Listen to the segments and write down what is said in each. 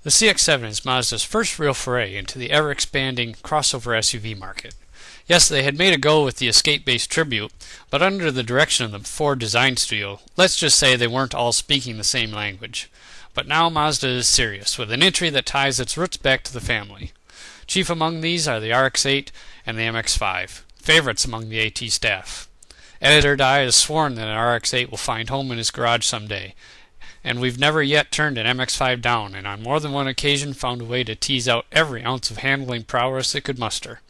The CX-7 is Mazda's first real foray into the ever-expanding crossover SUV market. Yes, they had made a go with the Escape-based Tribute, but under the direction of the Ford design studio, let's just say they weren't all speaking the same language. But now Mazda is serious, with an entry that ties its roots back to the family. Chief among these are the RX-8 and the MX-5, favorites among the AT staff. Editor Dye has sworn that an RX-8 will find home in his garage someday, and we've never yet turned an MX-5 down, and on more than one occasion found a way to tease out every ounce of handling prowess it could muster.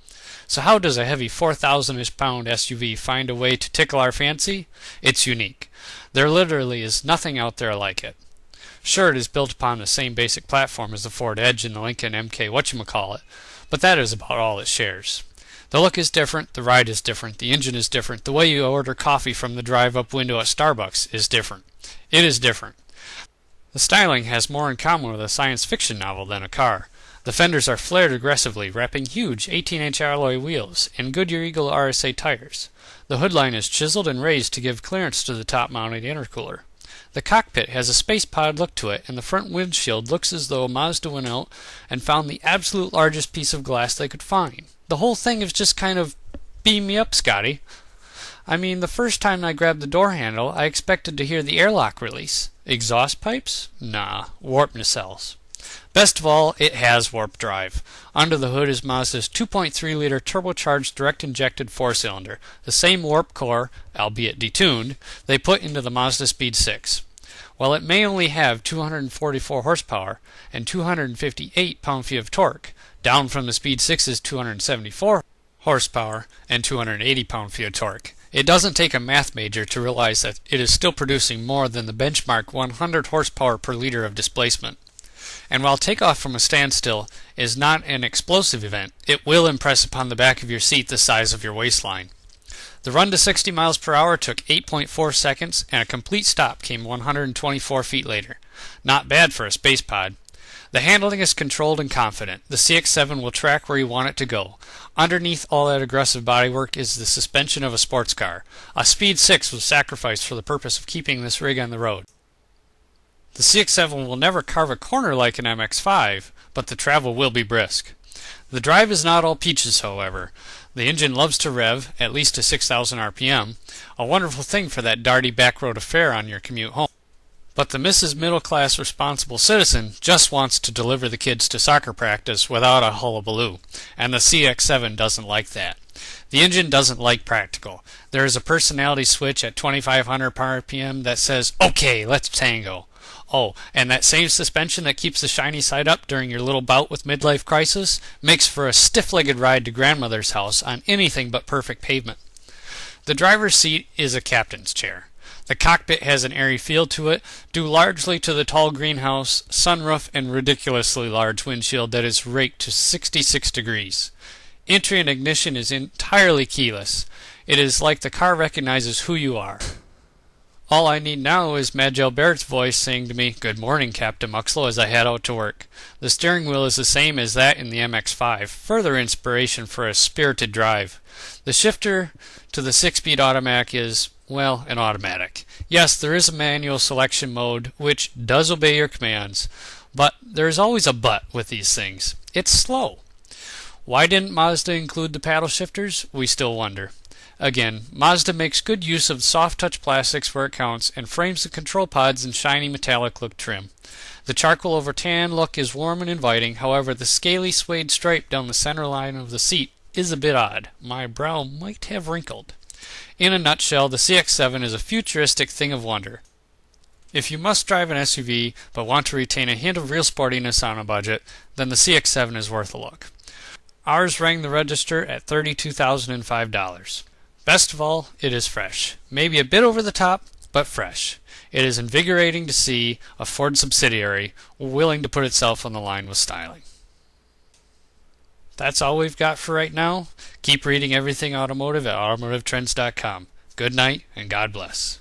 So how does a heavy 4,000-ish pound SUV find a way to tickle our fancy? It's unique. There literally is nothing out there like it. Sure, it is built upon the same basic platform as the Ford Edge and the Lincoln MK whatchamacallit, but that is about all it shares. The look is different, the ride is different, the engine is different, the way you order coffee from the drive-up window at Starbucks is different. It is different. The styling has more in common with a science fiction novel than a car. The fenders are flared aggressively, wrapping huge 18-inch alloy wheels and Goodyear Eagle RSA tires. The hoodline is chiseled and raised to give clearance to the top-mounted intercooler. The cockpit has a space pod look to it, and the front windshield looks as though Mazda went out and found the absolute largest piece of glass they could find. The whole thing is just kind of, beam me up, Scotty. I mean, the first time I grabbed the door handle, I expected to hear the airlock release. Exhaust pipes? Nah, warp nacelles. Best of all, it has warp drive. Under the hood is Mazda's 2.3-liter turbocharged direct-injected four-cylinder, the same warp core, albeit detuned, they put into the Mazda Speed 6. While it may only have 244 horsepower and 258 pound-feet of torque, down from the Speed 6's 274 horsepower and 280 pound-feet of torque, it doesn't take a math major to realize that it is still producing more than the benchmark 100 horsepower per liter of displacement. And while takeoff from a standstill is not an explosive event, it will impress upon the back of your seat the size of your waistline. The run to 60 miles per hour took 8.4 seconds, and a complete stop came 124 feet later. Not bad for a space pod. The handling is controlled and confident. The CX-7 will track where you want it to go. Underneath all that aggressive bodywork is the suspension of a sports car. A Speed 6 was sacrificed for the purpose of keeping this rig on the road. The CX-7 will never carve a corner like an MX-5, but the travel will be brisk. The drive is not all peaches, however. The engine loves to rev, at least to 6,000 RPM, a wonderful thing for that darty backroad affair on your commute home. But the Mrs. Middle-class responsible citizen just wants to deliver the kids to soccer practice without a hullabaloo, and the CX-7 doesn't like that. The engine doesn't like practical. There is a personality switch at 2,500 RPM that says, "Okay, let's tango." Oh, and that same suspension that keeps the shiny side up during your little bout with midlife crisis makes for a stiff-legged ride to grandmother's house on anything but perfect pavement. The driver's seat is a captain's chair. The cockpit has an airy feel to it, due largely to the tall greenhouse, sunroof, and ridiculously large windshield that is raked to 66 degrees. Entry and ignition is entirely keyless. It is like the car recognizes who you are. All I need now is Majel Barrett's voice saying to me, "Good morning, Captain Muxlow," as I head out to work. The steering wheel is the same as that in the MX-5, further inspiration for a spirited drive. The shifter to the 6-speed automatic is, well, an automatic. Yes, there is a manual selection mode, which does obey your commands, but there is always a but with these things. It's slow. Why didn't Mazda include the paddle shifters? We still wonder. Again, Mazda makes good use of soft-touch plastics where it counts and frames the control pods in shiny metallic look trim. The charcoal over tan look is warm and inviting, however the scaly suede stripe down the center line of the seat is a bit odd. My brow might have wrinkled. In a nutshell, the CX-7 is a futuristic thing of wonder. If you must drive an SUV but want to retain a hint of real sportiness on a budget, then the CX-7 is worth a look. Ours rang the register at $32,005. Best of all, it is fresh. Maybe a bit over the top, but fresh. It is invigorating to see a Ford subsidiary willing to put itself on the line with styling. That's all we've got for right now. Keep reading everything automotive at automotivetrends.com. Good night, and God bless.